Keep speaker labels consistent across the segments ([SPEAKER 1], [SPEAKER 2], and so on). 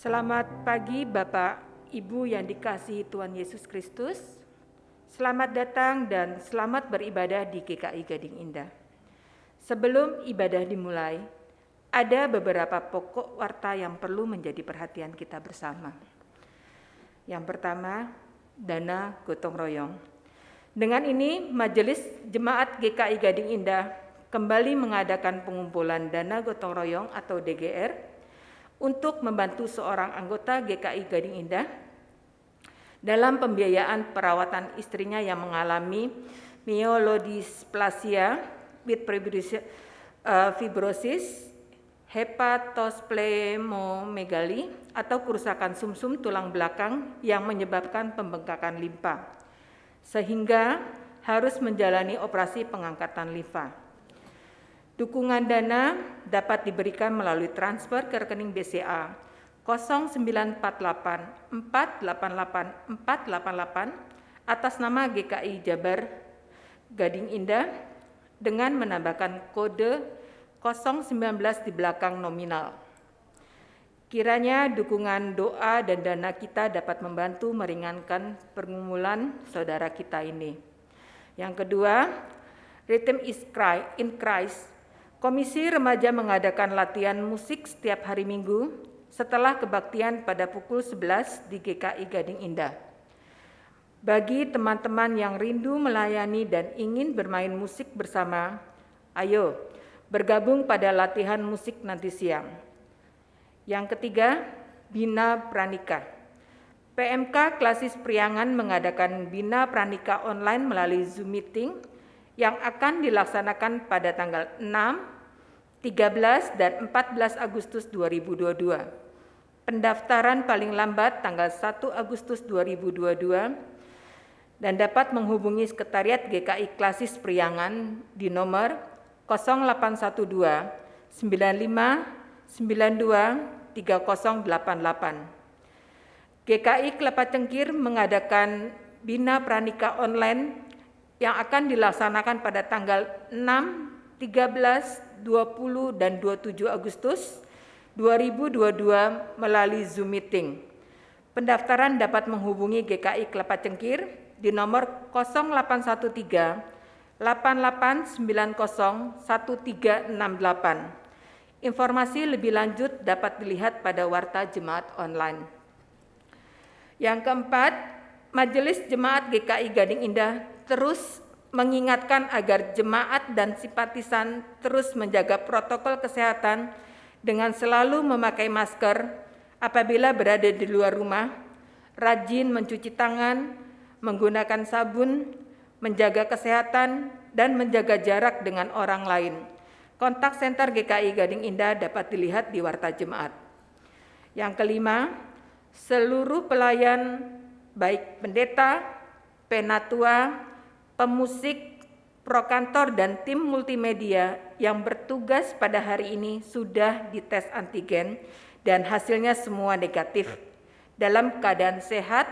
[SPEAKER 1] Selamat pagi Bapak, Ibu yang dikasihi Tuhan Yesus Kristus. Selamat datang dan selamat beribadah di GKI Gading Indah. Sebelum ibadah dimulai, ada beberapa pokok warta yang perlu menjadi perhatian kita bersama. Yang pertama, dana gotong royong. Dengan ini, Majelis Jemaat GKI Gading Indah kembali mengadakan pengumpulan dana gotong royong atau DGR untuk membantu seorang anggota GKI Gading Indah dalam pembiayaan perawatan istrinya yang mengalami myelodysplasia with fibrosis, hepatosplenomegaly atau kerusakan sumsum tulang belakang yang menyebabkan pembengkakan limfa, sehingga harus menjalani operasi pengangkatan limfa. Dukungan dana dapat diberikan melalui transfer ke rekening BCA 0948 488 488 atas nama GKI Jabar Gading Indah dengan menambahkan kode 019 di belakang nominal. Kiranya dukungan doa dan dana kita dapat membantu meringankan pergumulan saudara kita ini. Yang kedua, Rhythm in Christ. Komisi Remaja mengadakan latihan musik setiap hari Minggu setelah kebaktian pada pukul 11 di GKI Gading Indah. Bagi teman-teman yang rindu melayani dan ingin bermain musik bersama, ayo bergabung pada latihan musik nanti siang. Yang ketiga, Bina Pranika. PMK Klasis Priangan mengadakan Bina Pranika online melalui Zoom meeting yang akan dilaksanakan pada tanggal 6, 13, dan 14 Agustus 2022. Pendaftaran paling lambat tanggal 1 Agustus 2022 dan dapat menghubungi Sekretariat GKI Klasis Priangan di nomor 0812 95 92 3088. GKI Kelapa Cengkir mengadakan Bina Pranika online yang akan dilaksanakan pada tanggal 6, 13, 20, dan 27 Agustus 2022 melalui Zoom meeting. Pendaftaran dapat menghubungi GKI Kelapa Cengkir di nomor 0813 8890 1368. Informasi lebih lanjut dapat dilihat pada warta jemaat online. Yang keempat, Majelis Jemaat GKI Gading Indah terus mengingatkan agar jemaat dan simpatisan terus menjaga protokol kesehatan dengan selalu memakai masker apabila berada di luar rumah, rajin mencuci tangan, menggunakan sabun, menjaga kesehatan, dan menjaga jarak dengan orang lain. Kontak senter GKI Gading Indah dapat dilihat di warta jemaat. Yang kelima, seluruh pelayan baik pendeta, penatua, pemusik, prokantor, dan tim multimedia yang bertugas pada hari ini sudah dites antigen dan hasilnya semua negatif dalam keadaan sehat,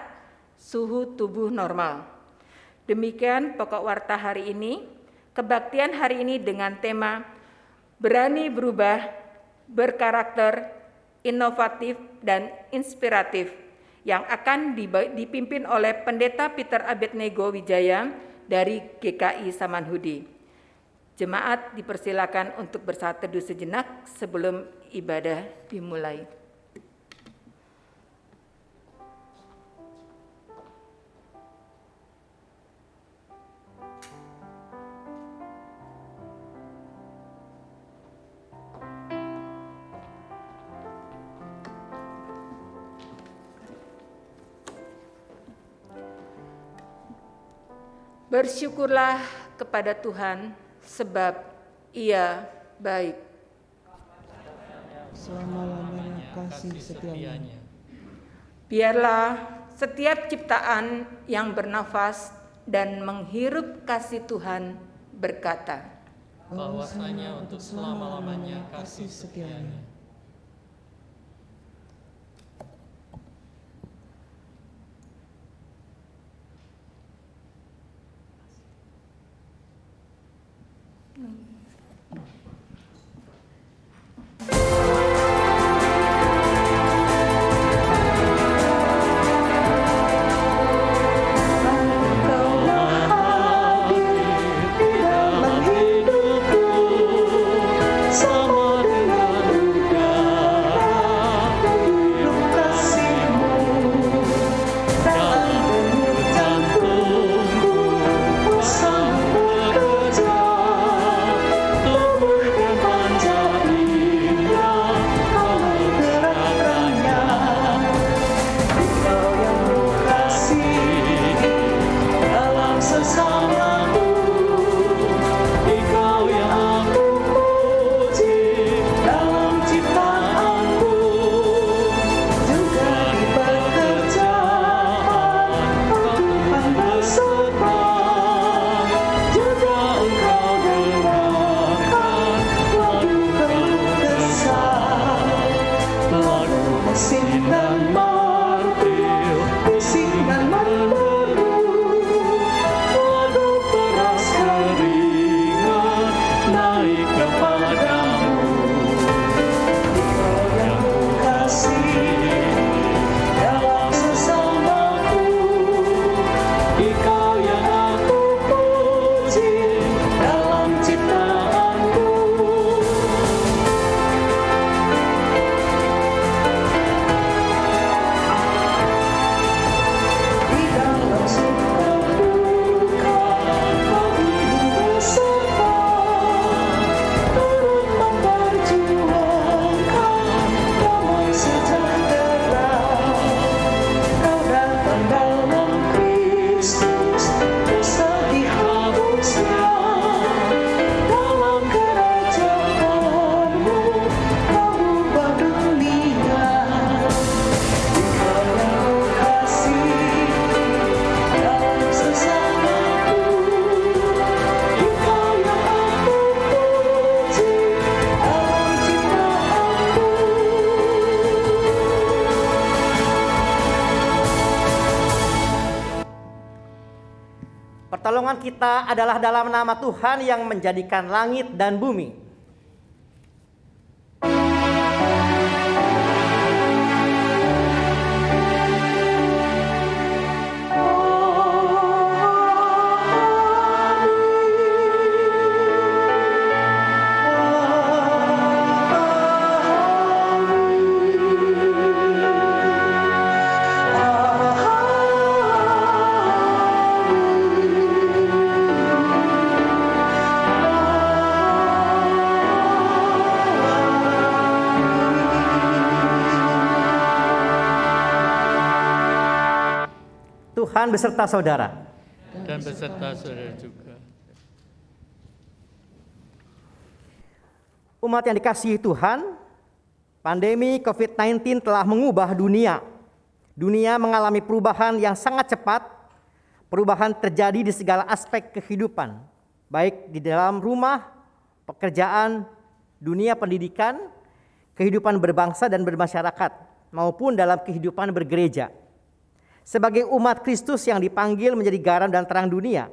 [SPEAKER 1] suhu tubuh normal. Demikian pokok warta hari ini. Kebaktian hari ini dengan tema berani berubah, berkarakter, inovatif, dan inspiratif yang akan dipimpin oleh Pendeta Peter Abednego Wijaya dari GKI Samanhudi. Jemaat dipersilakan untuk bersaat teduh sejenak sebelum ibadah dimulai. Bersyukurlah kepada Tuhan sebab Ia baik.
[SPEAKER 2] Selama-lamanya kasih setianya.
[SPEAKER 1] Biarlah setiap ciptaan yang bernafas dan menghirup kasih Tuhan berkata,
[SPEAKER 2] bahwasanya untuk selama-lamanya kasih setianya.
[SPEAKER 3] pertolongan kita adalah dalam nama Tuhan yang menjadikan langit dan bumi. Tuhan beserta saudara.
[SPEAKER 2] Dan beserta saudara juga.
[SPEAKER 3] Umat yang dikasihi Tuhan, pandemi COVID-19 telah mengubah dunia. Dunia mengalami perubahan yang sangat cepat. Perubahan terjadi di segala aspek kehidupan, baik di dalam rumah, pekerjaan, dunia pendidikan, kehidupan berbangsa dan bermasyarakat, maupun dalam kehidupan bergereja. Sebagai umat Kristus yang dipanggil menjadi garam dan terang dunia,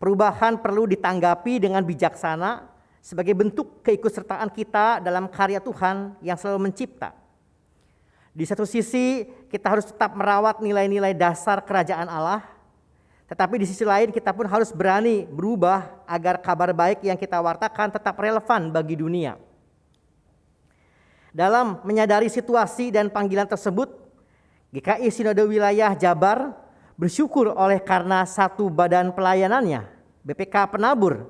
[SPEAKER 3] perubahan perlu ditanggapi dengan bijaksana sebagai bentuk keikutsertaan kita dalam karya Tuhan yang selalu mencipta. Di satu sisi, kita harus tetap merawat nilai-nilai dasar kerajaan Allah, tetapi di sisi lain kita pun harus berani berubah agar kabar baik yang kita wartakan tetap relevan bagi dunia. Dalam menyadari situasi dan panggilan tersebut, GKI Sinode Wilayah Jabar bersyukur karena satu badan pelayanannya, BPK Penabur,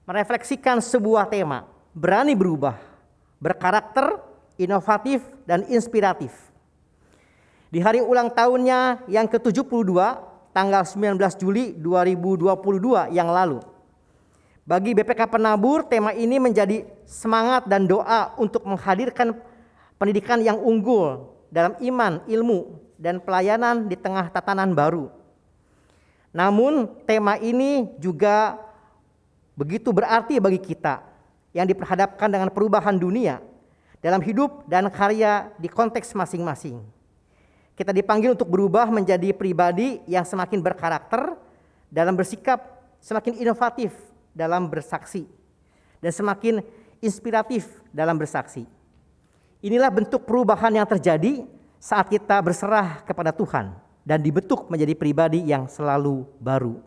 [SPEAKER 3] merefleksikan sebuah tema, berani berubah, berkarakter, inovatif, dan inspiratif. Di hari ulang tahunnya yang ke-72, tanggal 19 Juli 2022 yang lalu, bagi BPK Penabur, tema ini menjadi semangat dan doa untuk menghadirkan pendidikan yang unggul dalam iman, ilmu, dan pelayanan di tengah tatanan baru. Namun tema ini juga begitu berarti bagi kita yang diperhadapkan dengan perubahan dunia dalam hidup dan karya di konteks masing-masing. Kita dipanggil untuk berubah menjadi pribadi yang semakin berkarakter dalam bersikap, semakin inovatif dalam bersaksi, dan semakin inspiratif dalam bersaksi. Inilah bentuk perubahan yang terjadi saat kita berserah kepada Tuhan dan dibentuk menjadi pribadi yang selalu baru.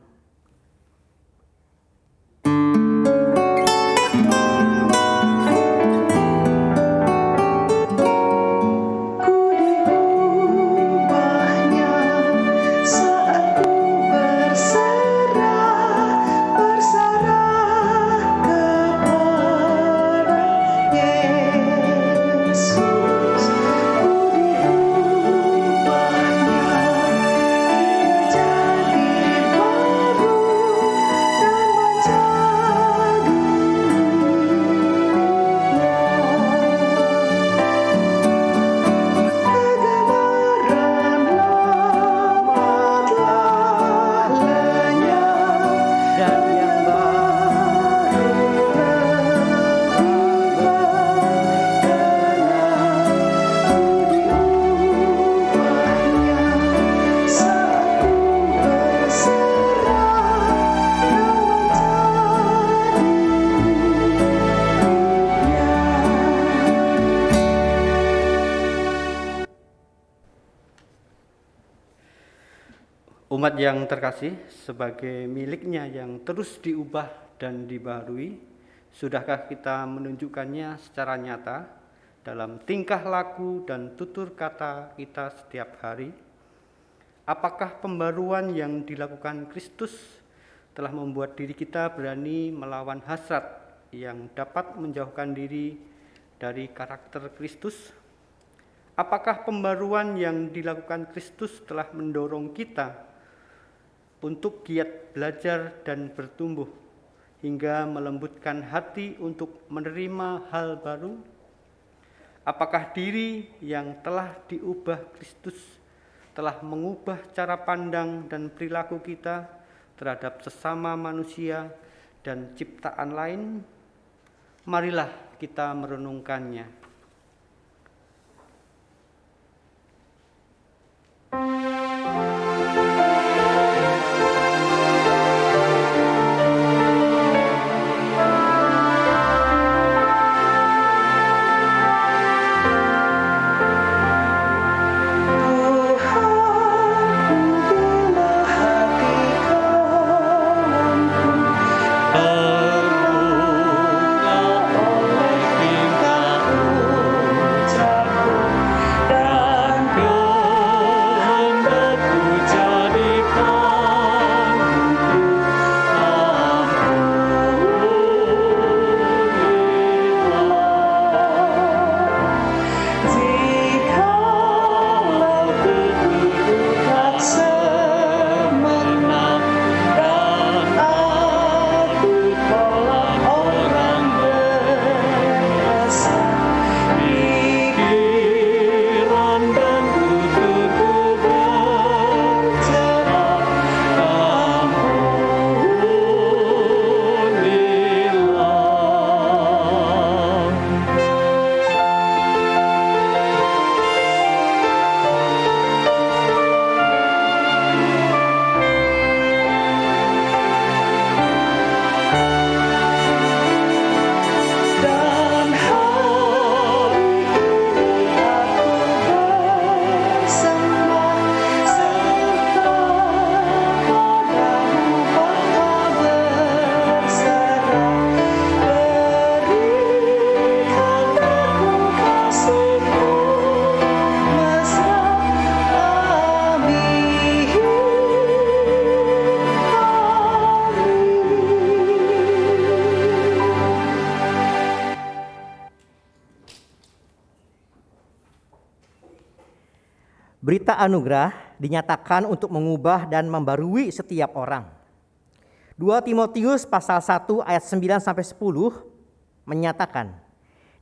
[SPEAKER 4] Umat yang terkasih, sebagai miliknya yang terus diubah dan dibaharui, sudahkah kita menunjukkannya secara nyata dalam tingkah laku dan tutur kata kita setiap hari? Apakah pembaruan yang dilakukan Kristus telah membuat diri kita berani melawan hasrat yang dapat menjauhkan diri dari karakter Kristus? Apakah pembaruan yang dilakukan Kristus telah mendorong kita untuk giat belajar dan bertumbuh hingga melembutkan hati untuk menerima hal baru? Apakah diri yang telah diubah Kristus telah mengubah cara pandang dan perilaku kita terhadap sesama manusia dan ciptaan lain? Marilah kita merenungkannya.
[SPEAKER 3] Berita anugerah dinyatakan untuk mengubah dan membarui setiap orang. 2 Timotius pasal 1 ayat 9 sampai 10 menyatakan,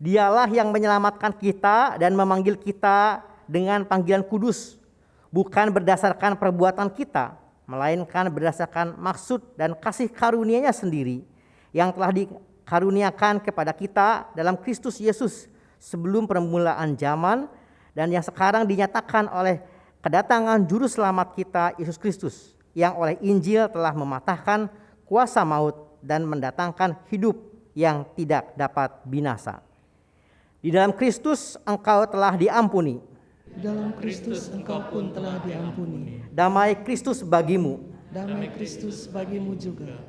[SPEAKER 3] Dialah yang menyelamatkan kita dan memanggil kita dengan panggilan kudus, bukan berdasarkan perbuatan kita, melainkan berdasarkan maksud dan kasih karunia-Nya sendiri yang telah dikaruniakan kepada kita dalam Kristus Yesus sebelum permulaan zaman, dan yang sekarang dinyatakan oleh kedatangan juru selamat kita Yesus Kristus, yang oleh Injil telah mematahkan kuasa maut dan mendatangkan hidup yang tidak dapat binasa. Di dalam Kristus engkau telah diampuni.
[SPEAKER 5] Dalam Kristus engkau pun telah diampuni.
[SPEAKER 3] Damai Kristus bagimu.
[SPEAKER 5] Damai Kristus bagimu juga.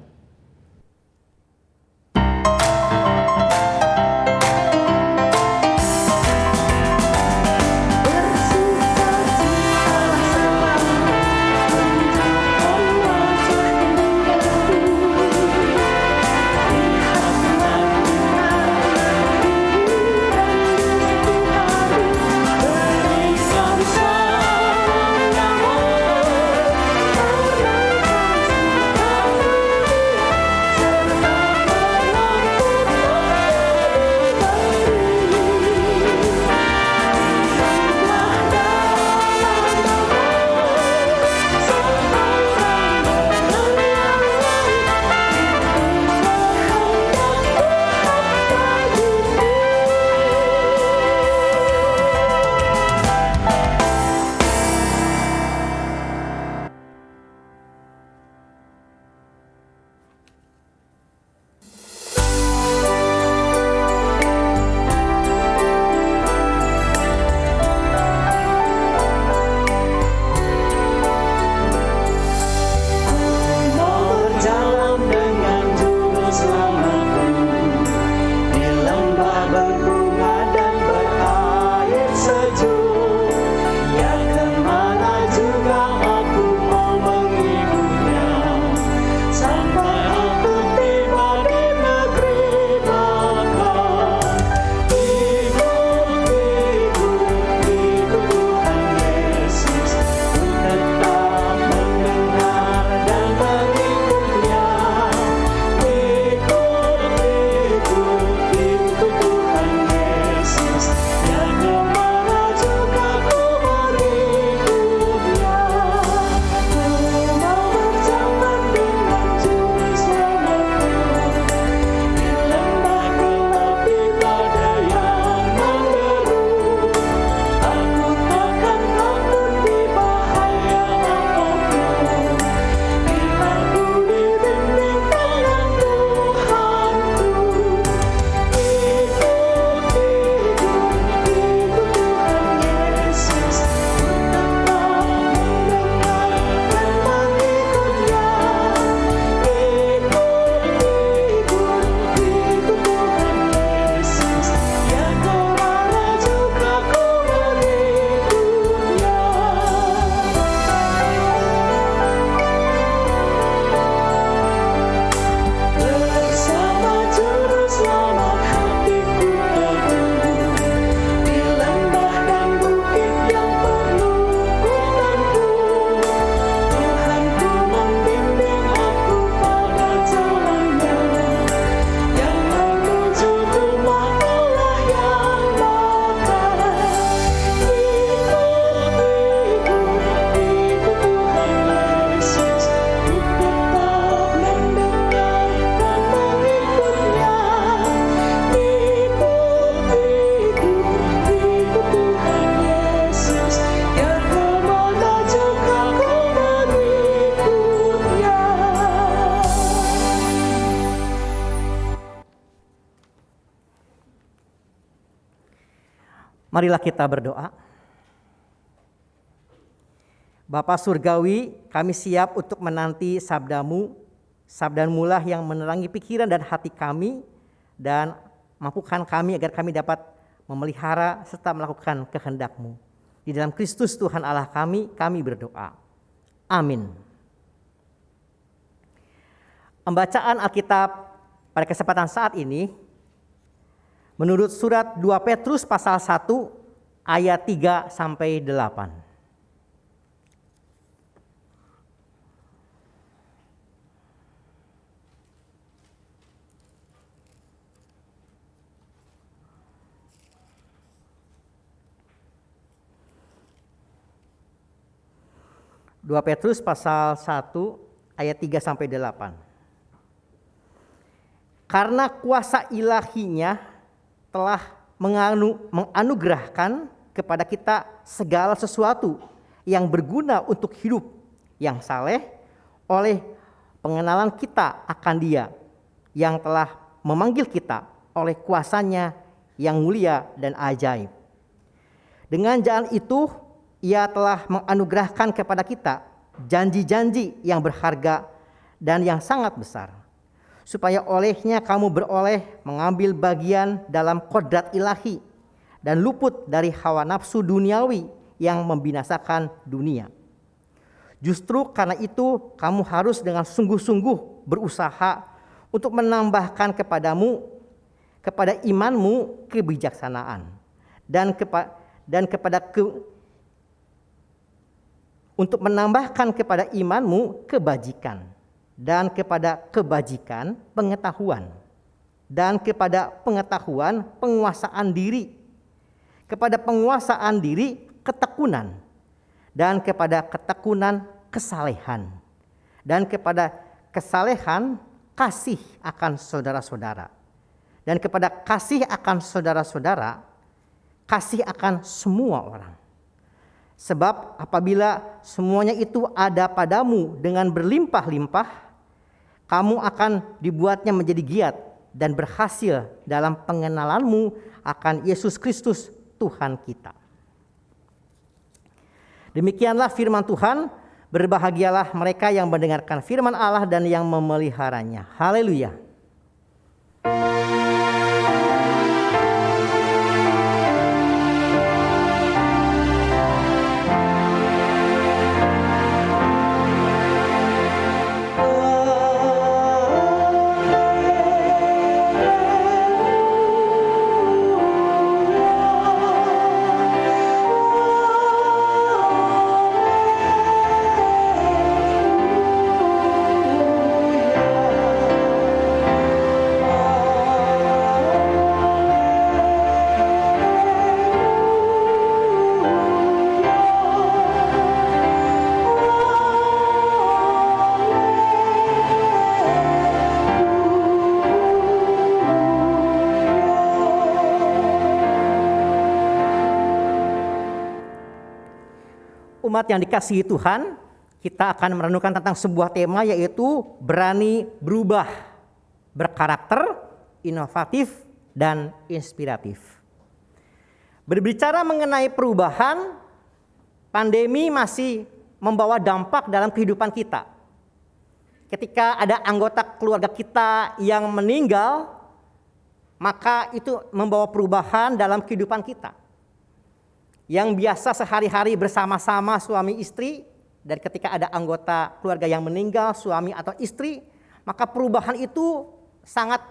[SPEAKER 3] Marilah kita berdoa. Bapa Surgawi, kami siap untuk menanti sabda-Mu. Sabda-Mu lah yang menerangi pikiran dan hati kami, dan mampukan kami agar kami dapat memelihara serta melakukan kehendak-Mu. Di dalam Kristus Tuhan Allah kami berdoa. Amin. Pembacaan Alkitab pada kesempatan saat ini menurut surat 2 Petrus pasal 1 ayat 3 sampai 8. 2 Petrus pasal 1 ayat 3 sampai 8. Karena kuasa ilahinya telah menganugerahkan kepada kita segala sesuatu yang berguna untuk hidup yang saleh oleh pengenalan kita akan Dia yang telah memanggil kita oleh kuasanya yang mulia dan ajaib. Dengan jalan itu Ia telah menganugerahkan kepada kita janji-janji yang berharga dan yang sangat besar, supaya olehnya kamu beroleh mengambil bagian dalam kodrat ilahi dan luput dari hawa nafsu duniawi yang membinasakan dunia. Justru karena itu kamu harus dengan sungguh-sungguh berusaha untuk menambahkan kepada imanmu kebijaksanaan untuk menambahkan kepada imanmu kebajikan, dan kepada kebajikan pengetahuan, dan kepada pengetahuan penguasaan diri, kepada penguasaan diri ketekunan, dan kepada ketekunan kesalehan, dan kepada kesalehan kasih akan saudara-saudara, dan kepada kasih akan saudara-saudara kasih akan semua orang. Sebab apabila semuanya itu ada padamu dengan berlimpah-limpah, kamu akan dibuatnya menjadi giat dan berhasil dalam pengenalanmu akan Yesus Kristus Tuhan kita. Demikianlah firman Tuhan. Berbahagialah mereka yang mendengarkan firman Allah dan yang memeliharanya. Haleluya. Umat yang dikasihi Tuhan, kita akan merenungkan tentang sebuah tema, yaitu berani berubah, berkarakter, inovatif, dan inspiratif. Berbicara mengenai perubahan, pandemi masih membawa dampak dalam kehidupan kita. Ketika ada anggota keluarga kita yang meninggal, maka itu membawa perubahan dalam kehidupan kita. Yang biasa sehari-hari bersama-sama suami istri, dan ketika ada anggota keluarga yang meninggal, suami atau istri, maka perubahan itu sangat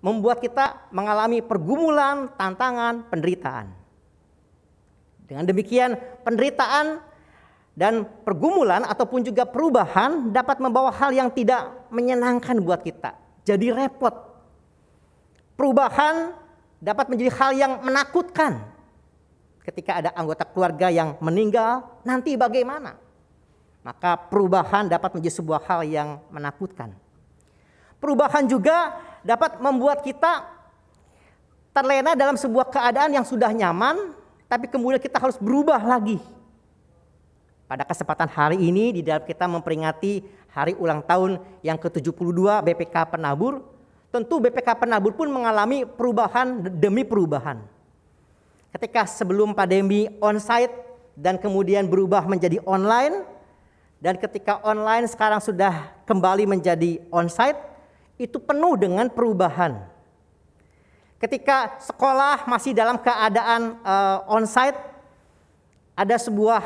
[SPEAKER 3] membuat kita mengalami pergumulan, tantangan, penderitaan. Dengan demikian, penderitaan dan pergumulan ataupun juga perubahan dapat membawa hal yang tidak menyenangkan buat kita. Jadi repot. Perubahan dapat menjadi hal yang menakutkan. Ketika ada anggota keluarga yang meninggal, nanti bagaimana? Maka perubahan dapat menjadi sebuah hal yang menakutkan. Perubahan juga dapat membuat kita terlena dalam sebuah keadaan yang sudah nyaman, tapi kemudian kita harus berubah lagi. Pada kesempatan hari ini, di dalam kita memperingati hari ulang tahun yang ke-72 BPK Penabur, tentu BPK Penabur pun mengalami perubahan demi perubahan. Ketika sebelum pandemi onsite dan kemudian berubah menjadi online, dan ketika online sekarang sudah kembali menjadi onsite, itu penuh dengan perubahan. Ketika sekolah masih dalam keadaan onsite, ada sebuah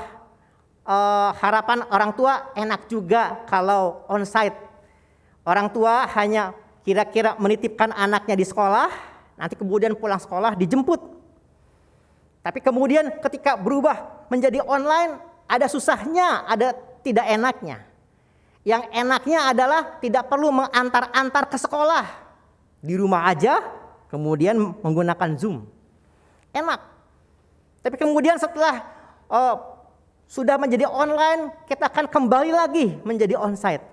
[SPEAKER 3] harapan orang tua, enak juga kalau onsite. Orang tua hanya kira-kira menitipkan anaknya di sekolah, nanti kemudian pulang sekolah dijemput. Tapi kemudian ketika berubah menjadi online, ada susahnya, ada tidak enaknya. Yang enaknya adalah tidak perlu mengantar-antar ke sekolah. Di rumah aja, kemudian menggunakan Zoom. Enak. Tapi kemudian setelah sudah menjadi online, kita akan kembali lagi menjadi onsite.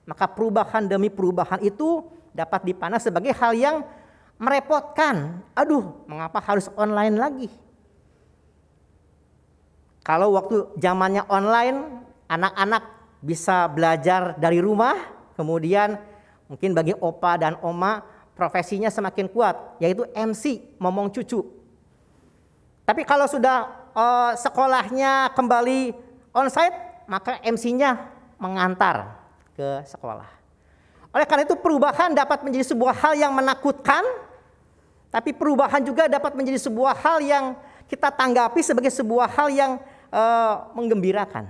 [SPEAKER 3] Maka perubahan demi perubahan itu dapat dipandang sebagai hal yang merepotkan. Aduh, mengapa harus online lagi? Kalau waktu zamannya online, anak-anak bisa belajar dari rumah, kemudian mungkin bagi opa dan oma profesinya semakin kuat, yaitu MC, momong cucu. Tapi kalau sudah sekolahnya kembali onsite, maka MC-nya mengantar ke sekolah. Oleh karena itu perubahan dapat menjadi sebuah hal yang menakutkan, tapi perubahan juga dapat menjadi sebuah hal yang kita tanggapi sebagai sebuah hal yang menggembirakan.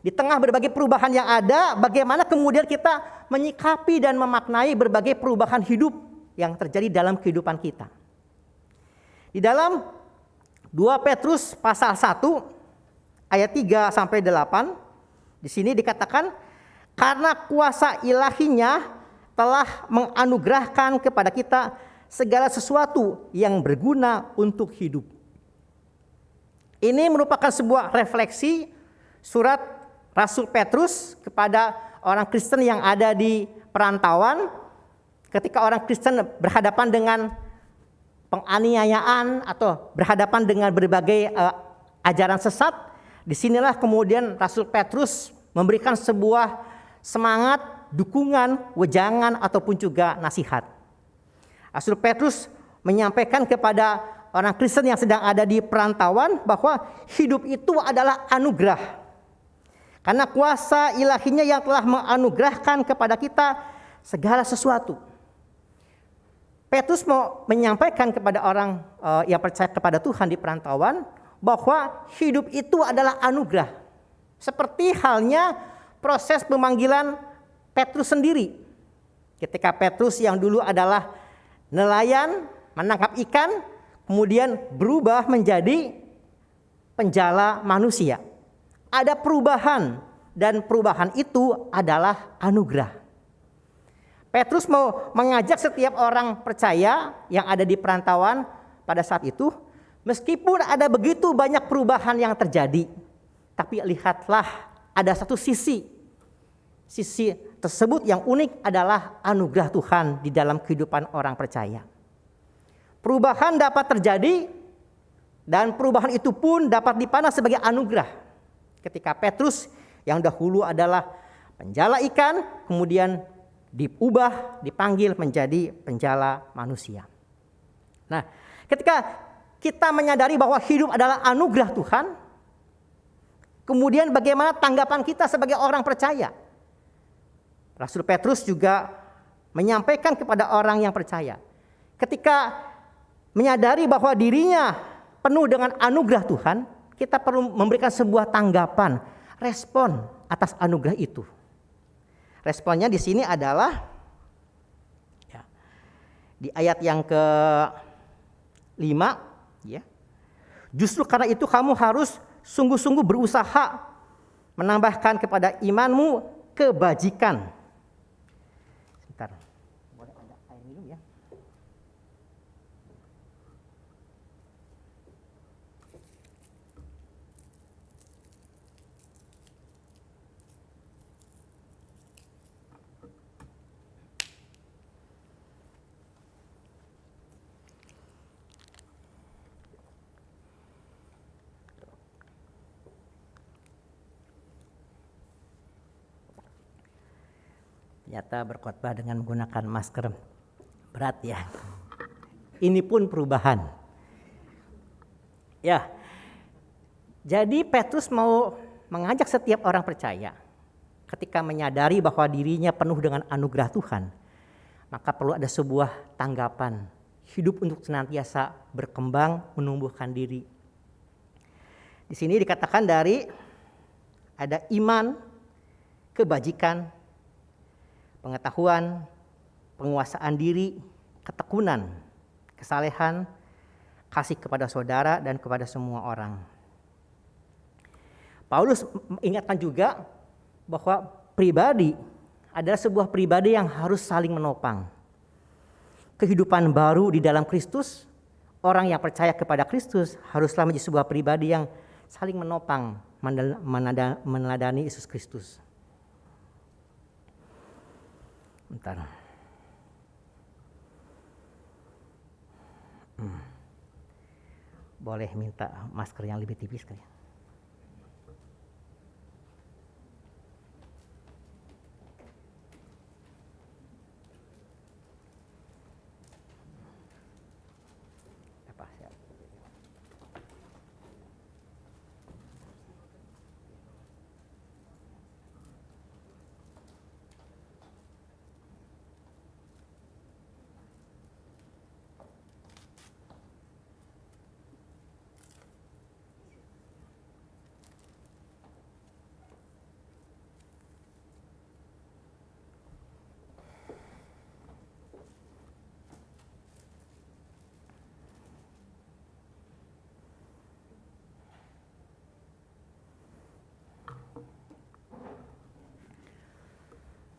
[SPEAKER 3] Di tengah berbagai perubahan yang ada, bagaimana kemudian kita menyikapi dan memaknai berbagai perubahan hidup yang terjadi dalam kehidupan kita. Di dalam 2 Petrus pasal 1 ayat 3 sampai 8, di sini dikatakan, karena kuasa ilahinya telah menganugerahkan kepada kita segala sesuatu yang berguna untuk hidup. Ini merupakan sebuah refleksi surat Rasul Petrus kepada orang Kristen yang ada di perantauan, ketika orang Kristen berhadapan dengan penganiayaan atau berhadapan dengan berbagai ajaran sesat. Disinilah kemudian Rasul Petrus memberikan sebuah semangat, dukungan, wejangan ataupun juga nasihat. Rasul Petrus menyampaikan kepada orang Kristen yang sedang ada di perantauan bahwa hidup itu adalah anugerah. Karena kuasa ilahinya yang telah menganugerahkan kepada kita segala sesuatu. Petrus mau menyampaikan kepada orang yang percaya kepada Tuhan di perantauan bahwa hidup itu adalah anugerah. Seperti halnya proses pemanggilan Petrus sendiri. Ketika Petrus yang dulu adalah nelayan, menangkap ikan, kemudian berubah menjadi penjala manusia. Ada perubahan, dan perubahan itu adalah anugerah. Petrus mau mengajak setiap orang percaya yang ada di perantauan pada saat itu, meskipun ada begitu banyak perubahan yang terjadi, tapi lihatlah ada satu sisi tersebut yang unik adalah anugerah Tuhan di dalam kehidupan orang percaya. Perubahan dapat terjadi dan perubahan itu pun dapat dipandang sebagai anugerah. Ketika Petrus yang dahulu adalah penjala ikan, kemudian diubah, dipanggil menjadi penjala manusia. Nah, ketika kita menyadari bahwa hidup adalah anugerah Tuhan, kemudian bagaimana tanggapan kita sebagai orang percaya? Rasul Petrus juga menyampaikan kepada orang yang percaya, ketika menyadari bahwa dirinya penuh dengan anugerah Tuhan, kita perlu memberikan sebuah tanggapan, respon atas anugerah itu. Responnya di sini adalah di ayat yang ke-5, ya. Justru karena itu kamu harus sungguh-sungguh berusaha menambahkan kepada imanmu kebajikan. Sebentar. Boleh ada air minum ya? Ternyata berkhotbah dengan menggunakan masker berat ya. Ini pun perubahan. Ya. Jadi Petrus mau mengajak setiap orang percaya ketika menyadari bahwa dirinya penuh dengan anugerah Tuhan, maka perlu ada sebuah tanggapan hidup untuk senantiasa berkembang, menumbuhkan diri. Di sini dikatakan dari ada iman, kebajikan, pengetahuan, penguasaan diri, ketekunan, kesalehan, kasih kepada saudara dan kepada semua orang. Paulus mengingatkan juga bahwa pribadi adalah sebuah pribadi yang harus saling menopang. Kehidupan baru di dalam Kristus, orang yang percaya kepada Kristus haruslah menjadi sebuah pribadi yang saling menopang, meneladani Yesus Kristus. Bentar. Boleh minta masker yang lebih tipis kali ya? Apa, siap.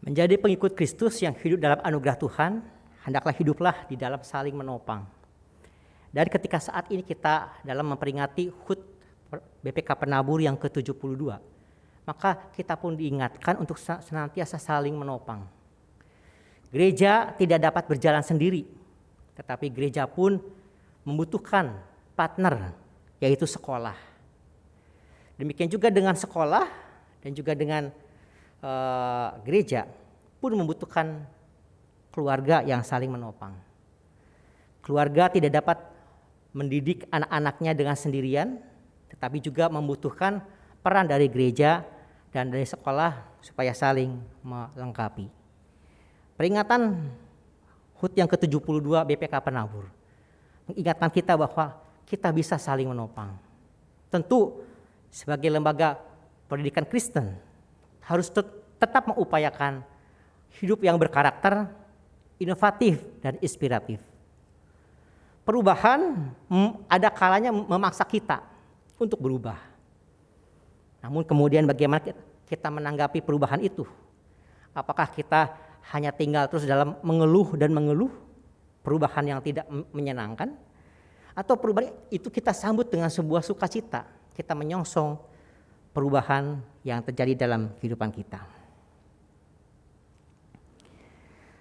[SPEAKER 3] Menjadi pengikut Kristus yang hidup dalam anugerah Tuhan, hendaklah hiduplah di dalam saling menopang. Dan ketika saat ini kita dalam memperingati HUT BPK Penabur yang ke-72, maka kita pun diingatkan untuk senantiasa saling menopang. Gereja tidak dapat berjalan sendiri, tetapi gereja pun membutuhkan partner, yaitu sekolah. Demikian juga dengan sekolah dan juga dengan gereja pun membutuhkan keluarga yang saling menopang. Keluarga tidak dapat mendidik anak-anaknya dengan sendirian, tetapi juga membutuhkan peran dari gereja dan dari sekolah supaya saling melengkapi. Peringatan HUT yang ke-72 BPK Penabur mengingatkan kita bahwa kita bisa saling menopang. Tentu sebagai lembaga pendidikan Kristen harus tetap mengupayakan hidup yang berkarakter, inovatif, dan inspiratif. Perubahan ada kalanya memaksa kita untuk berubah. Namun kemudian bagaimana kita menanggapi perubahan itu? Apakah kita hanya tinggal terus dalam mengeluh dan mengeluh, perubahan yang tidak menyenangkan? Atau perubahan itu kita sambut dengan sebuah sukacita, kita menyongsong perubahan yang terjadi dalam kehidupan kita.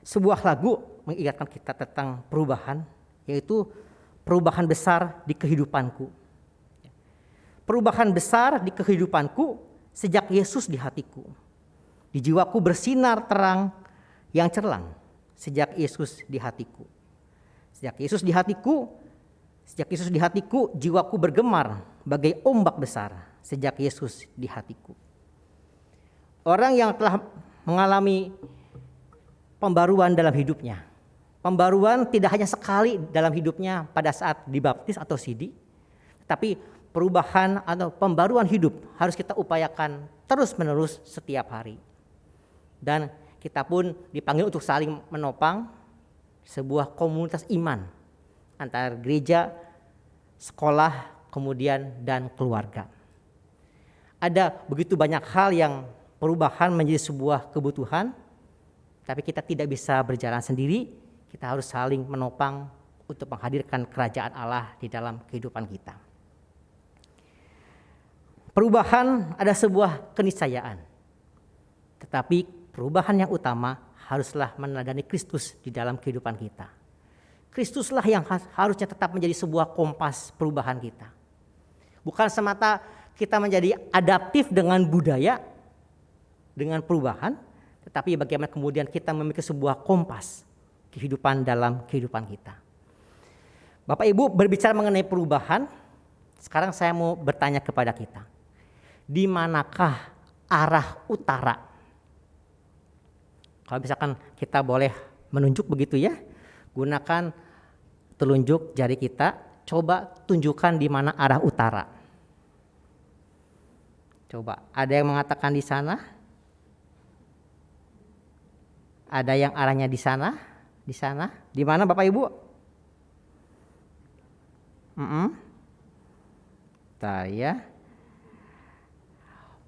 [SPEAKER 3] Sebuah lagu mengingatkan kita tentang perubahan, yaitu perubahan besar di kehidupanku. Perubahan besar di kehidupanku sejak Yesus di hatiku. Di jiwaku bersinar terang yang cerlang sejak Yesus di hatiku. Sejak Yesus di hatiku, jiwaku bergemar bagai ombak besar sejak Yesus di hatiku. Orang yang telah mengalami pembaruan dalam hidupnya. Pembaruan tidak hanya sekali dalam hidupnya pada saat dibaptis atau sidi, tapi perubahan atau pembaruan hidup harus kita upayakan terus-menerus setiap hari. Dan kita pun dipanggil untuk saling menopang sebuah komunitas iman antara gereja, sekolah, kemudian dan keluarga. Ada begitu banyak hal yang perubahan menjadi sebuah kebutuhan, tapi kita tidak bisa berjalan sendiri, kita harus saling menopang untuk menghadirkan kerajaan Allah di dalam kehidupan kita. Perubahan ada sebuah keniscayaan, tetapi perubahan yang utama haruslah meneladani Kristus di dalam kehidupan kita. Kristuslah yang harusnya tetap menjadi sebuah kompas perubahan kita. Bukan semata kita menjadi adaptif dengan budaya, dengan perubahan, tetapi bagaimana kemudian kita memiliki sebuah kompas kehidupan dalam kehidupan kita. Bapak Ibu berbicara mengenai perubahan, sekarang saya mau bertanya kepada kita. Di manakah arah utara? Kalau misalkan kita boleh menunjuk begitu ya, gunakan telunjuk jari kita, coba tunjukkan di mana arah utara. Coba, ada yang mengatakan di sana? Ada yang arahnya di sana? Di sana? Di mana Bapak Ibu? Bentar ya.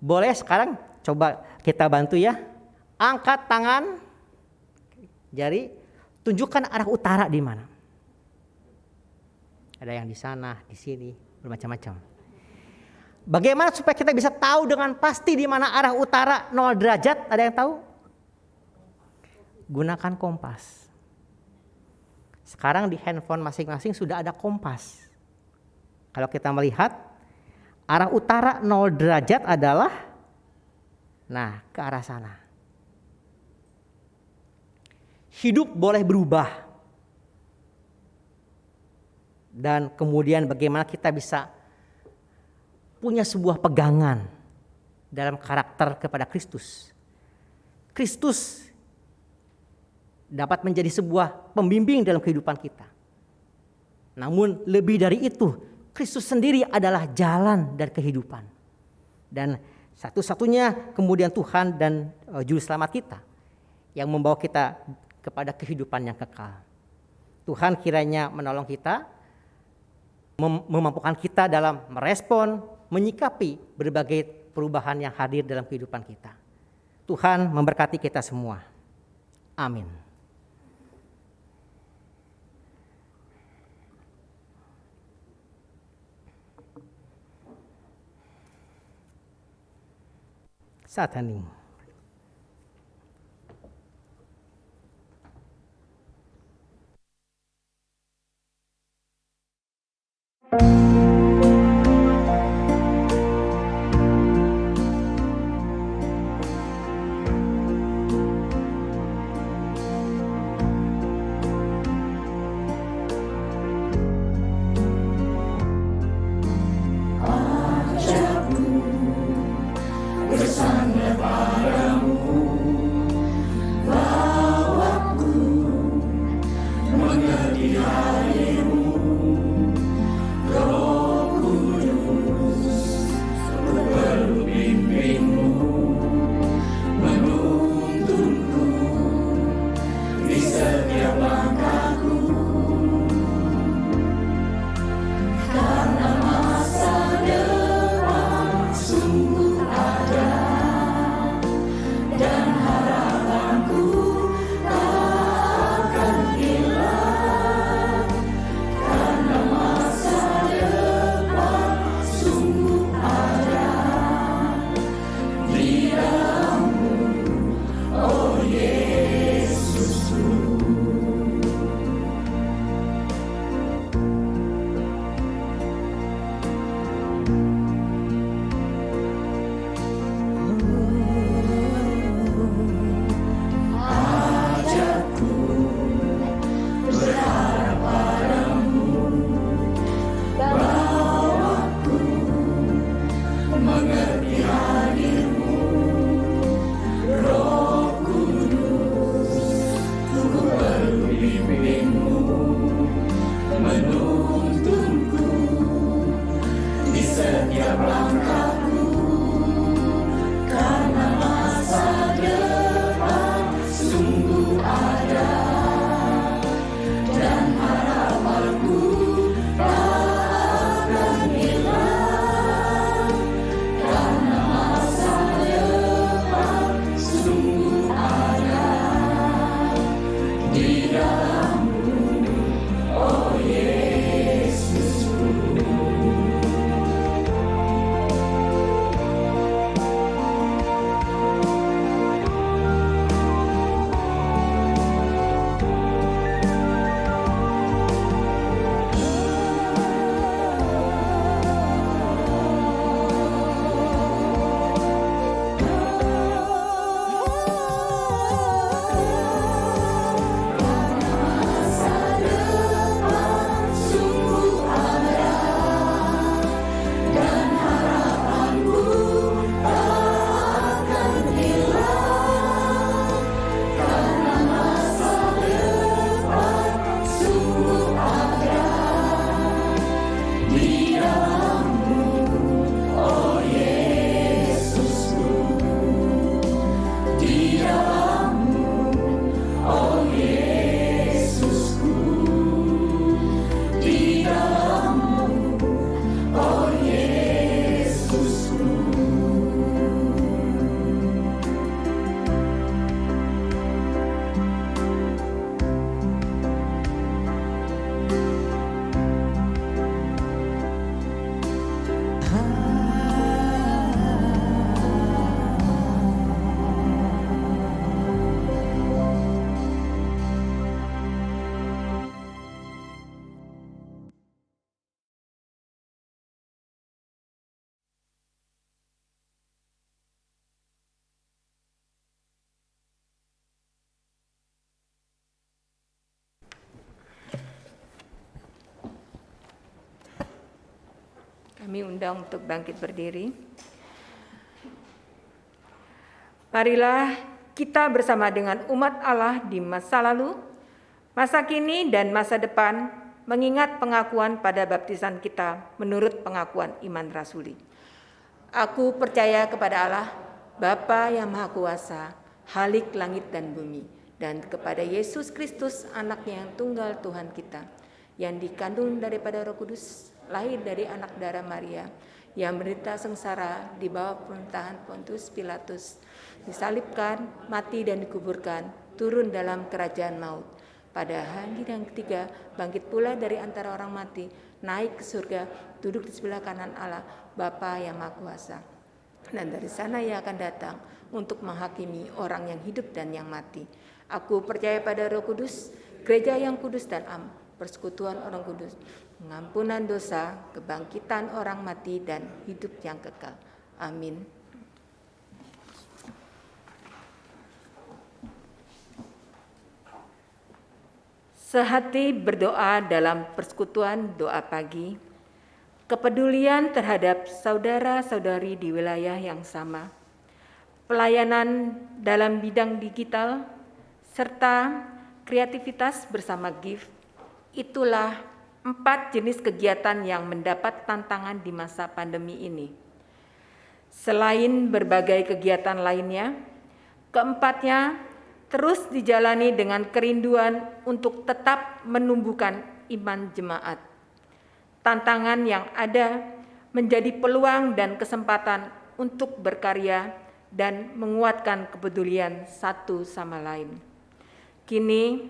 [SPEAKER 3] Boleh sekarang coba kita bantu ya. Angkat tangan, jari, tunjukkan arah utara di mana. Ada yang di sana, di sini, bermacam-macam. Bagaimana supaya kita bisa tahu dengan pasti di mana arah utara 0 derajat? Ada yang tahu? Gunakan kompas. Sekarang di handphone masing-masing sudah ada kompas. Kalau kita melihat arah utara 0 derajat adalah ke arah sana. Hidup boleh berubah. Dan kemudian bagaimana kita bisa punya sebuah pegangan dalam karakter kepada Kristus. Kristus dapat menjadi sebuah pembimbing dalam kehidupan kita. Namun lebih dari itu, Kristus sendiri adalah jalan dan kehidupan. Dan satu-satunya kemudian Tuhan dan Juru Selamat kita yang membawa kita kepada kehidupan yang kekal. Tuhan kiranya menolong kita, memampukan kita dalam merespon, menyikapi berbagai perubahan yang hadir dalam kehidupan kita. Tuhan memberkati kita semua. Amin. Saat hening.
[SPEAKER 1] Kami undang untuk bangkit berdiri. Marilah kita bersama dengan umat Allah di masa lalu, masa kini, dan masa depan mengingat pengakuan pada baptisan kita menurut pengakuan iman rasuli. Aku percaya kepada Allah, Bapa yang Maha Kuasa, Halik langit dan bumi, dan kepada Yesus Kristus, anaknya yang tunggal Tuhan kita, yang dikandung daripada Roh Kudus, lahir dari anak darah Maria, yang menderita sengsara di bawah pemerintahan Pontius Pilatus, disalibkan, mati dan dikuburkan, turun dalam kerajaan maut. Pada hari yang ketiga, bangkit pula dari antara orang mati, naik ke surga, duduk di sebelah kanan Allah, Bapa yang Maha Kuasa. Dan dari sana ia akan datang untuk menghakimi orang yang hidup dan yang mati. Aku percaya pada Roh Kudus, gereja yang kudus dan am, persekutuan orang kudus, pengampunan dosa, kebangkitan orang mati, dan hidup yang kekal. Amin. Sehati berdoa dalam persekutuan doa pagi, kepedulian terhadap saudara-saudari di wilayah yang sama, pelayanan dalam bidang digital, serta kreativitas bersama GIF, itulah 4 jenis kegiatan yang mendapat tantangan di masa pandemi ini. Selain berbagai kegiatan lainnya, keempatnya terus dijalani dengan kerinduan untuk tetap menumbuhkan iman jemaat. Tantangan yang ada menjadi peluang dan kesempatan untuk berkarya dan menguatkan kepedulian satu sama lain. Kini,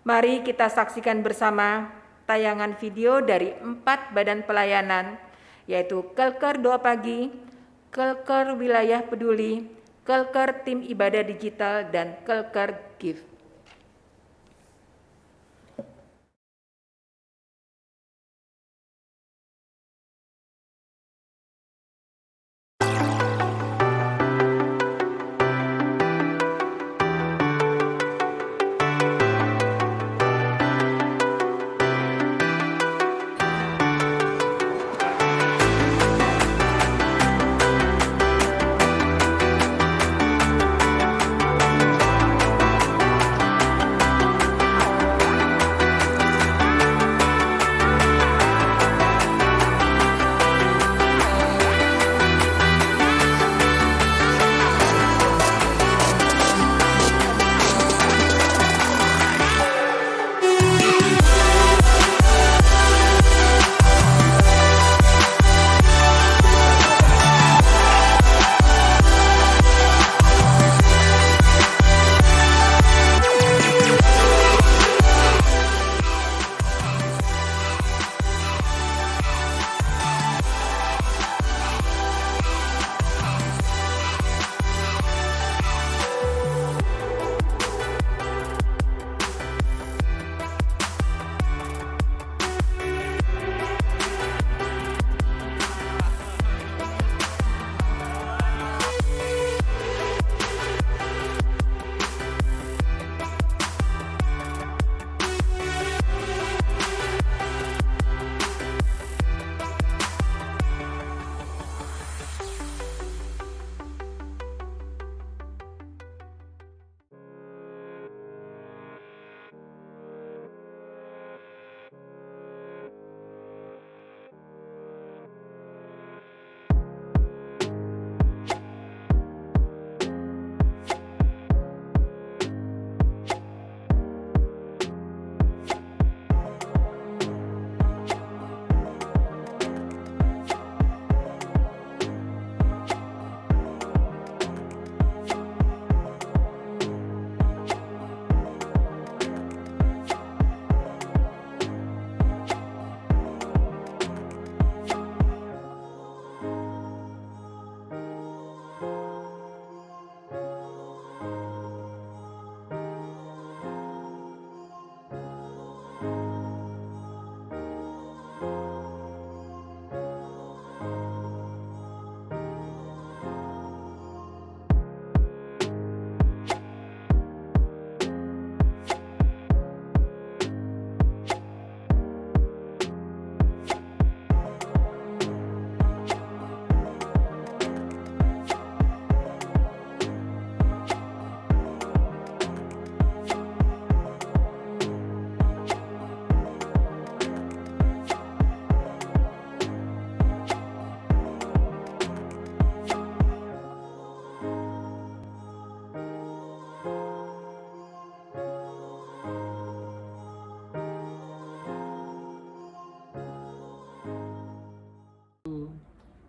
[SPEAKER 1] mari kita saksikan bersama tayangan video dari 4 badan pelayanan, yaitu Kelker Doa Pagi, Kelker Wilayah Peduli, Kelker Tim Ibadah Digital, dan Kelker GIF.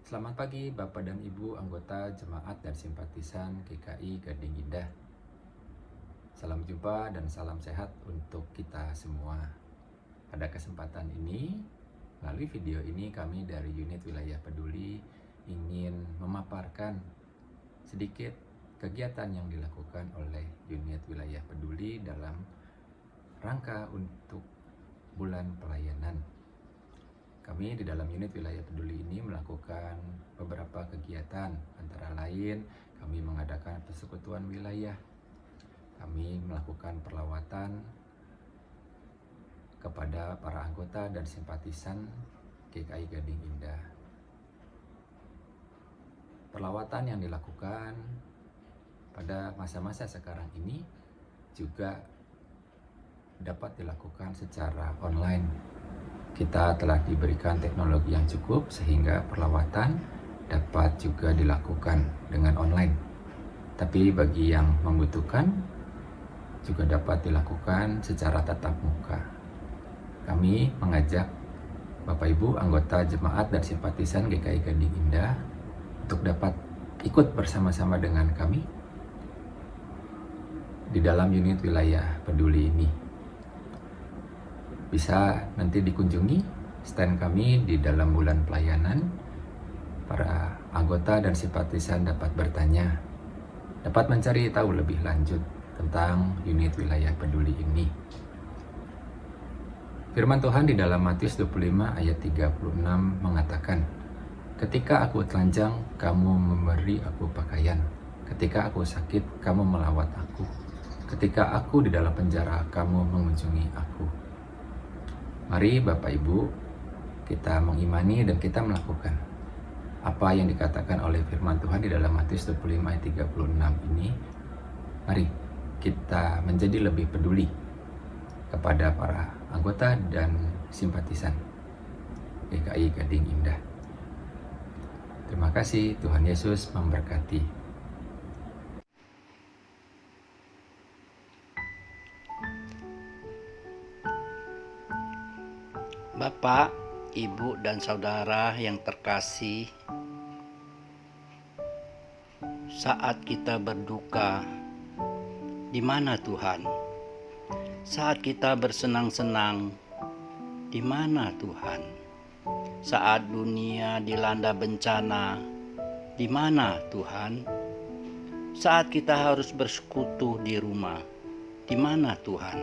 [SPEAKER 6] Selamat pagi Bapak dan Ibu anggota jemaat dan simpatisan GKI Gading Indah. Salam jumpa dan salam sehat untuk kita semua. Pada kesempatan ini, melalui video ini kami dari unit wilayah peduli ingin memaparkan sedikit kegiatan yang dilakukan oleh unit wilayah peduli dalam rangka untuk bulan pelayanan. Kami di dalam unit wilayah peduli ini melakukan beberapa kegiatan, antara lain kami mengadakan persekutuan wilayah, kami melakukan perlawatan kepada para anggota dan simpatisan GKI Gading Indah. Perlawatan yang dilakukan pada masa-masa sekarang ini juga dapat dilakukan secara online. Kita telah diberikan teknologi yang cukup sehingga perlawatan dapat juga dilakukan dengan online. Tapi bagi yang membutuhkan juga dapat dilakukan secara tatap muka. Kami mengajak Bapak Ibu anggota jemaat dan simpatisan GKI Gading Indah untuk dapat ikut bersama-sama dengan kami di dalam unit wilayah peduli ini. Bisa nanti dikunjungi stand kami di dalam bulan pelayanan. Para anggota dan simpatisan dapat bertanya, dapat mencari tahu lebih lanjut tentang unit wilayah peduli ini. Firman Tuhan di dalam Matius 25 ayat 36 mengatakan, "Ketika aku telanjang, kamu memberi aku pakaian. Ketika aku sakit, kamu melawat aku. Ketika aku di dalam penjara, kamu mengunjungi aku." Mari Bapak Ibu, kita mengimani dan kita melakukan apa yang dikatakan oleh firman Tuhan di dalam Matius 25 ayat 36 ini. Mari kita menjadi lebih peduli kepada para anggota dan simpatisan GKI Gading Indah. Terima kasih, Tuhan Yesus memberkati.
[SPEAKER 7] Bapak, Ibu, dan Saudara yang terkasih, saat kita berduka, di mana Tuhan? Saat kita bersenang-senang, di mana Tuhan? Saat dunia dilanda bencana, di mana Tuhan? Saat kita harus bersekutu di rumah, di mana Tuhan?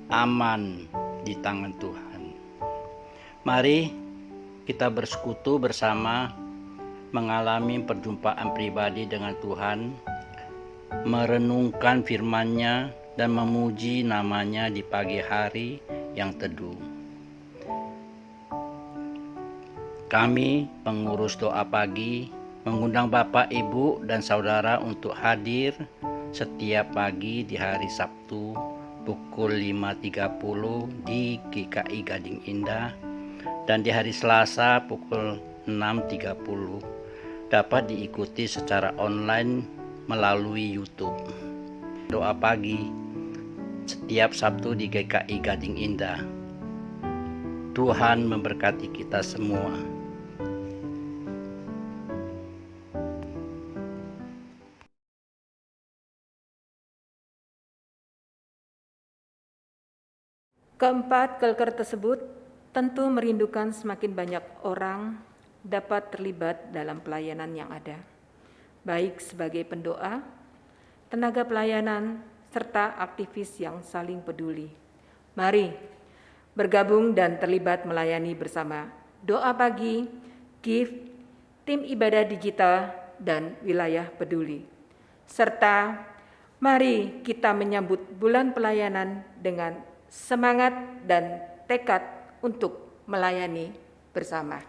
[SPEAKER 7] Aman di tangan Tuhan. Mari kita bersekutu bersama, mengalami perjumpaan pribadi dengan Tuhan, merenungkan firman-Nya dan memuji nama-Nya di pagi hari yang teduh. Kami pengurus doa pagi mengundang Bapak, Ibu, dan Saudara untuk hadir setiap pagi di hari Sabtu pukul 5.30 di GKI Gading Indah dan di hari Selasa pukul 6.30 dapat diikuti secara online melalui YouTube. Doa pagi setiap Sabtu di GKI Gading Indah. Tuhan memberkati kita semua.
[SPEAKER 1] Keempat, kelker tersebut tentu merindukan semakin banyak orang dapat terlibat dalam pelayanan yang ada, baik sebagai pendoa, tenaga pelayanan, serta aktivis yang saling peduli. Mari bergabung dan terlibat melayani bersama Doa Pagi, GIFT, Tim Ibadah Digital, dan Wilayah Peduli. Serta mari kita menyambut bulan pelayanan dengan semangat dan tekad untuk melayani bersama.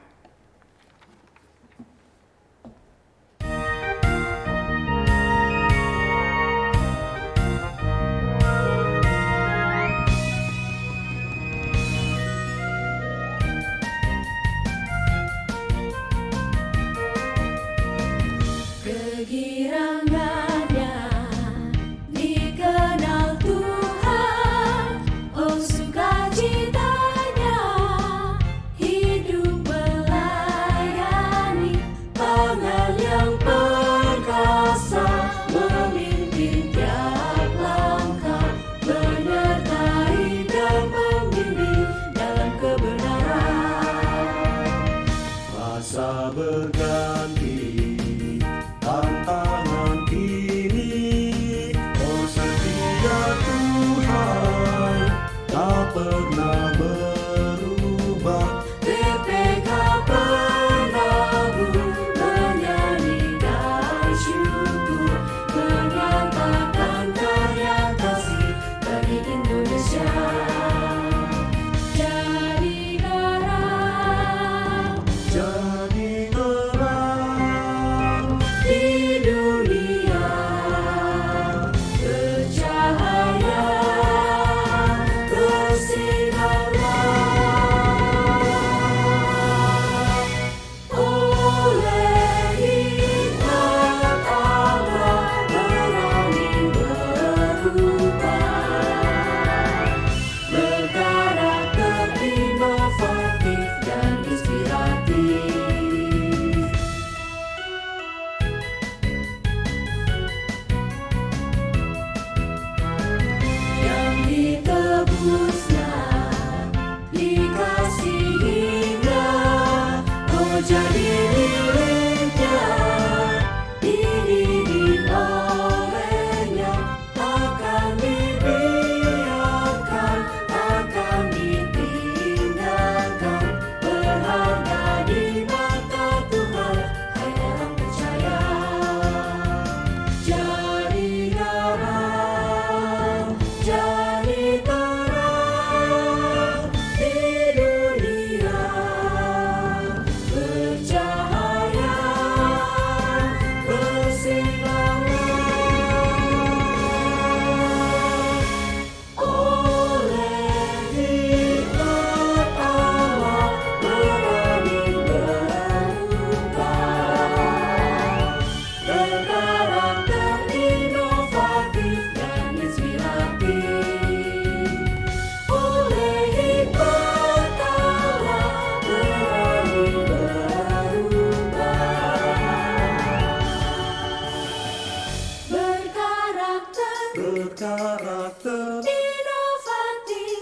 [SPEAKER 8] Kegirangannya dikenal Tuhan, oh sukacitanya hidup masa berganti, tantangan kini, oh setia Tuhan tak pernah berubah.
[SPEAKER 9] BPK Penabur menyanyikan syukur, menyatakan karya kasih bagi Indonesia. Jadi terang di dunia, bercahaya bersinarlah. Oleh hikmat Allah berani berubah, berkarakter inovatif dan inspiratif. Yang ditebusnya, dikasihinya, oh jadi miliknya, dididik olehnya, akan dibiarkan, akan ditinggalkan, berharga di mata Tuhan, hai orang percaya. Jadi terang di dunia, bercahaya bersinarlah. Oleh hikmat Allah berani berubah, berkarakter inovatif dan inspiratif. Oleh hikmat Allah berani berubah, berkarakter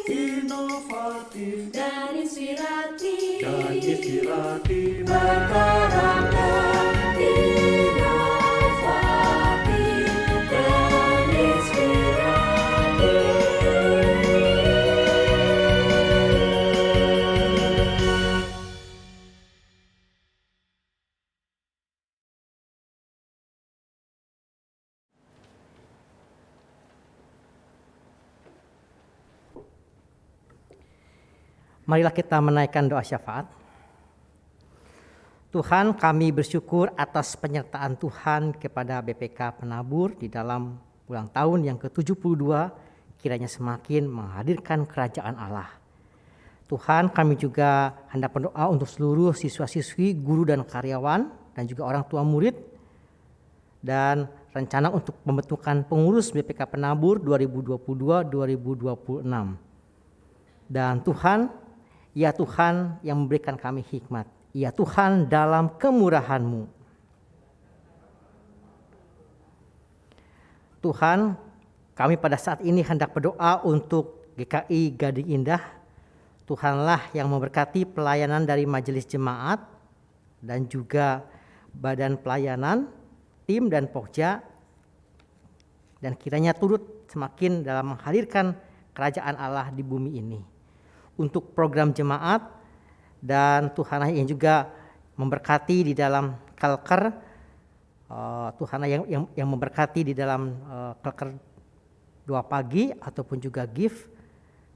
[SPEAKER 9] inovatif dan inspiratif. Berkarakter inovatif dan inspiratif.
[SPEAKER 3] Marilah kita menaikkan doa syafaat. Tuhan, kami bersyukur atas penyertaan Tuhan kepada BPK Penabur di dalam ulang tahun yang ke-72, kiranya semakin menghadirkan kerajaan Allah. Tuhan, kami juga hendak berdoa untuk seluruh siswa-siswi, guru dan karyawan, dan juga orang tua murid, dan rencana untuk pembentukan pengurus BPK Penabur 2022-2026. Dan Tuhan, ya Tuhan yang memberikan kami hikmat, ya Tuhan dalam kemurahan-Mu. Tuhan, kami pada saat ini hendak berdoa untuk GKI Gading Indah. Tuhanlah yang memberkati pelayanan dari majelis jemaat dan juga badan pelayanan, tim dan pokja, dan kiranya turut semakin dalam menghadirkan kerajaan Allah di bumi ini. Untuk program jemaat, dan Tuhanlah yang juga memberkati di dalam Kelker, Tuhanlah yang memberkati di dalam Kelker 2 pagi ataupun juga GIF,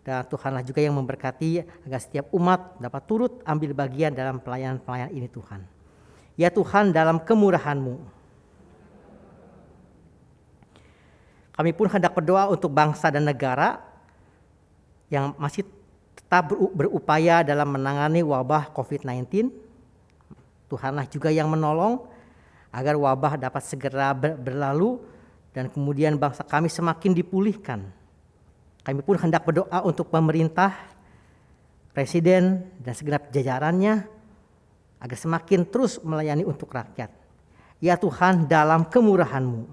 [SPEAKER 3] dan Tuhanlah juga yang memberkati agar setiap umat dapat turut ambil bagian dalam pelayanan-pelayanan ini Tuhan. Ya Tuhan dalam kemurahan-Mu. Kami pun hendak berdoa untuk bangsa dan negara yang masih tetap berupaya dalam menangani wabah COVID-19. Tuhanlah juga yang menolong agar wabah dapat segera berlalu dan kemudian bangsa kami semakin dipulihkan. Kami pun hendak berdoa untuk pemerintah, presiden dan segenap jajarannya agar semakin terus melayani untuk rakyat. Ya Tuhan dalam kemurahan-Mu.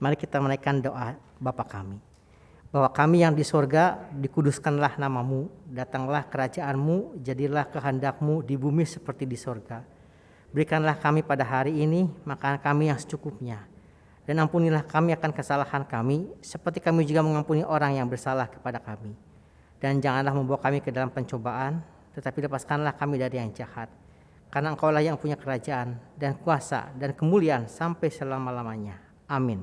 [SPEAKER 3] Mari kita menaikkan doa Bapa kami. bahwa kami yang di sorga, dikuduskanlah namamu, datanglah kerajaanmu, jadilah kehendakmu di bumi seperti di sorga. Berikanlah kami pada hari ini makanan kami yang secukupnya, dan ampunilah kami akan kesalahan kami, seperti kami juga mengampuni orang yang bersalah kepada kami. Dan janganlah membawa kami ke dalam pencobaan, tetapi lepaskanlah kami dari yang jahat. Karena Engkaulah yang punya kerajaan dan kuasa dan kemuliaan sampai selama-lamanya. Amin.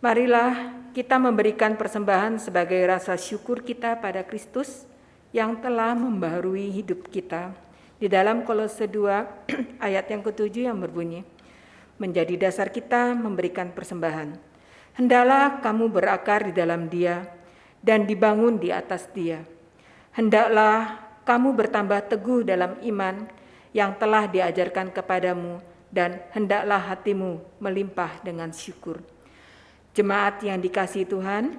[SPEAKER 1] Marilah kita memberikan persembahan sebagai rasa syukur kita pada Kristus yang telah membaharui hidup kita. Di dalam Kolose 2 ayat yang ke-7 yang berbunyi, menjadi dasar kita memberikan persembahan. Hendaklah kamu berakar di dalam Dia dan dibangun di atas Dia. Hendaklah kamu bertambah teguh dalam iman yang telah diajarkan kepadamu, dan hendaklah hatimu melimpah dengan syukur. Jemaat yang dikasihi Tuhan,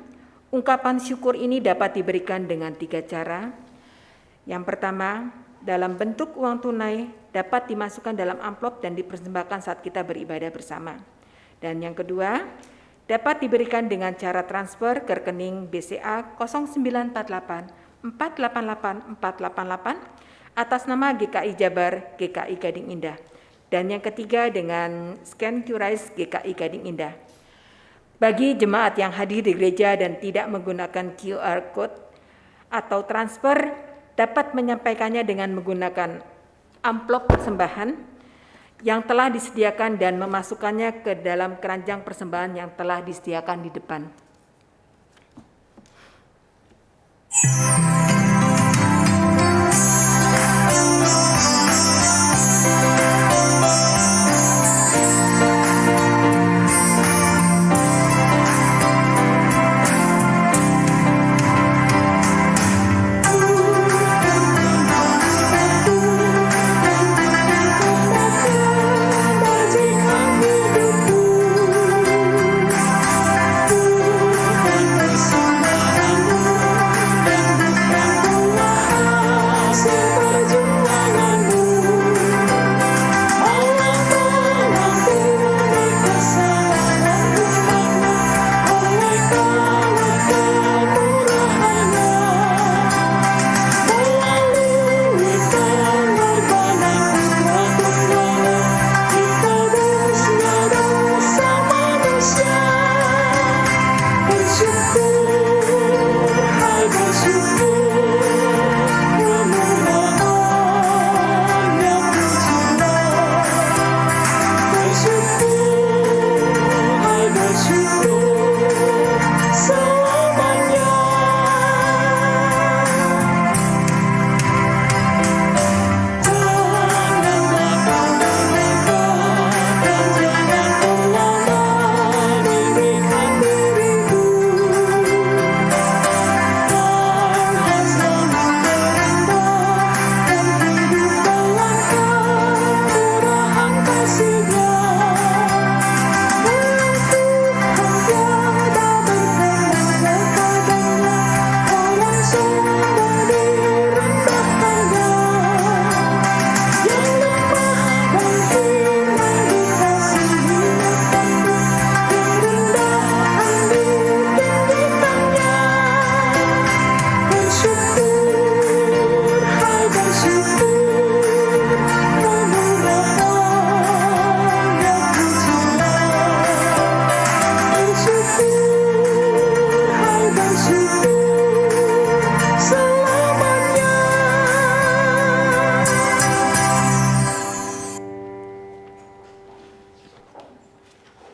[SPEAKER 1] ungkapan syukur ini dapat diberikan dengan 3 cara. Yang pertama, dalam bentuk uang tunai dapat dimasukkan dalam amplop dan dipersembahkan saat kita beribadah bersama. Dan yang kedua, dapat diberikan dengan cara transfer ke rekening BCA 0948 488 488 atas nama GKI Jabar, GKI Gading Indah. Dan yang ketiga dengan scan QRIS GKI Gading Indah. Bagi jemaat yang hadir di gereja dan tidak menggunakan QR Code atau transfer, dapat menyampaikannya dengan menggunakan amplop persembahan yang telah disediakan dan memasukkannya ke dalam keranjang persembahan yang telah disediakan di depan.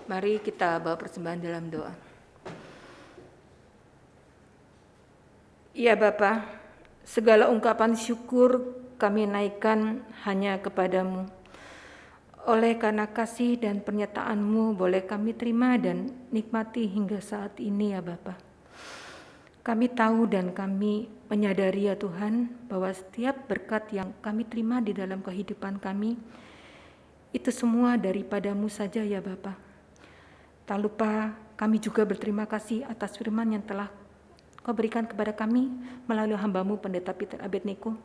[SPEAKER 1] Mari kita bawa persembahan dalam doa. Ya Bapa, segala ungkapan syukur kami naikkan hanya kepadamu. Oleh karena kasih dan penyertaan-Mu boleh kami terima dan nikmati hingga saat ini ya Bapa. Kami tahu dan kami menyadari ya Tuhan bahwa setiap berkat yang kami terima di dalam kehidupan kami itu semua daripada-Mu saja ya Bapa. Tak lupa Kami juga berterima kasih atas firman yang telah Kau berikan kepada kami melalui hamba-Mu Pendeta Peter Abednego.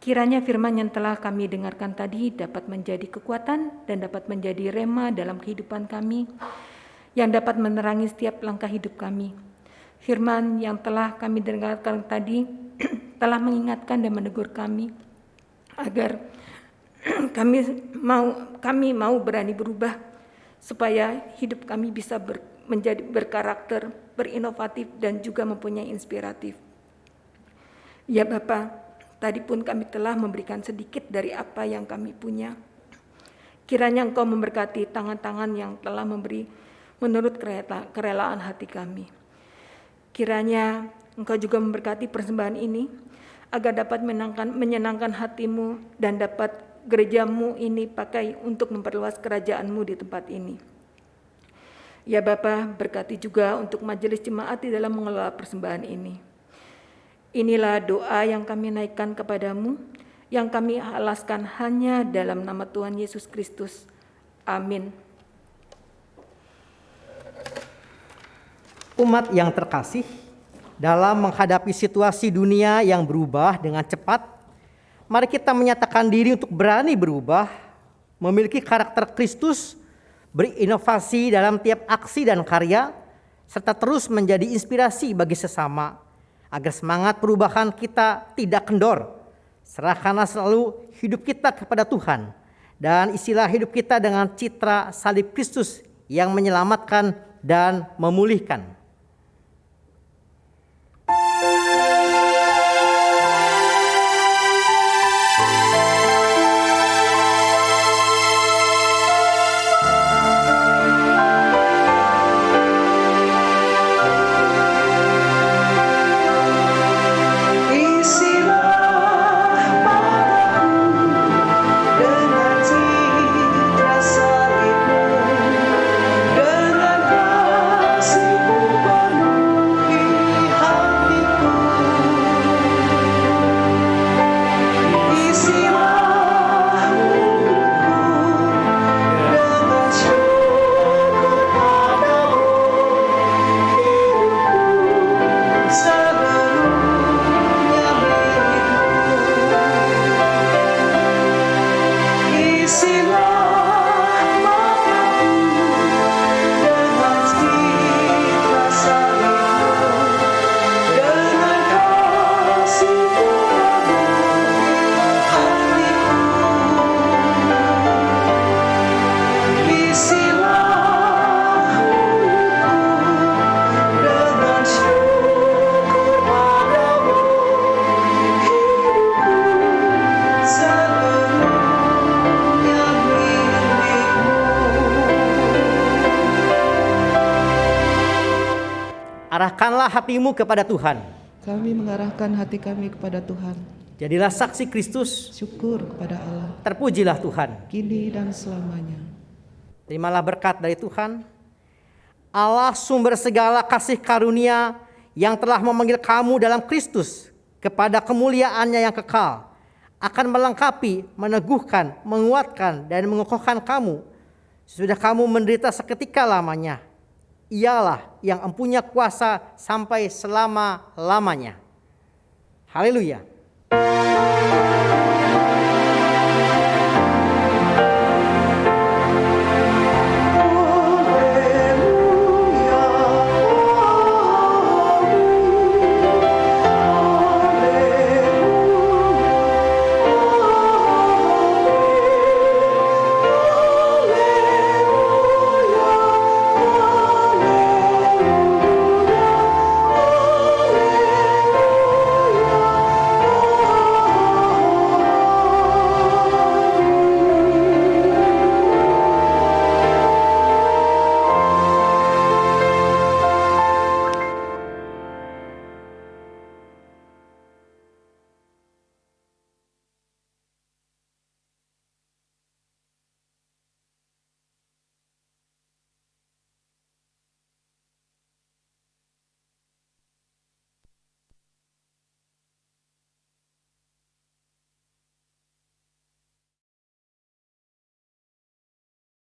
[SPEAKER 1] Kiranya firman yang telah kami dengarkan tadi dapat menjadi kekuatan dan dapat menjadi rema dalam kehidupan kami, yang dapat menerangi setiap langkah hidup kami. Firman yang telah kami dengarkan tadi telah mengingatkan dan menegur kami agar kami mau berani berubah, supaya hidup kami bisa menjadi berkarakter, berinovatif, dan juga mempunyai inspiratif. Ya Bapa, tadi pun kami telah memberikan sedikit dari apa yang kami punya. Kiranya Engkau memberkati tangan-tangan yang telah memberi menurut kerelaan hati kami. Kiranya Engkau juga memberkati persembahan ini, agar dapat menyenangkan hati-Mu dan dapat gereja-Mu ini pakai untuk memperluas kerajaan-Mu di tempat ini. Ya Bapa, berkati juga untuk majelis jemaat di dalam mengelola persembahan ini. Inilah doa yang kami naikkan kepadamu, yang kami alaskan hanya dalam nama Tuhan Yesus Kristus. Amin.
[SPEAKER 3] Umat yang terkasih, dalam menghadapi situasi dunia yang berubah dengan cepat, mari kita menyatakan diri untuk berani berubah, memiliki karakter Kristus, berinovasi dalam tiap aksi dan karya, serta terus menjadi inspirasi bagi sesama, agar semangat perubahan kita tidak kendor. Serahkanlah selalu hidup kita kepada Tuhan, dan isilah hidup kita dengan citra salib Kristus yang menyelamatkan dan memulihkan. Arahkanlah hatimu kepada Tuhan.
[SPEAKER 5] Kami mengarahkan hati kami kepada Tuhan.
[SPEAKER 3] Jadilah saksi Kristus.
[SPEAKER 5] Syukur kepada Allah.
[SPEAKER 3] Terpujilah Tuhan.
[SPEAKER 5] Kini dan selamanya.
[SPEAKER 3] Terimalah berkat dari Tuhan. Allah sumber segala kasih karunia yang telah memanggil kamu dalam Kristus kepada kemuliaannya yang kekal, akan melengkapi, meneguhkan, menguatkan, dan mengokohkan kamu sesudah kamu menderita seketika lamanya. Ialah yang mempunyai kuasa sampai selama-lamanya. Haleluya.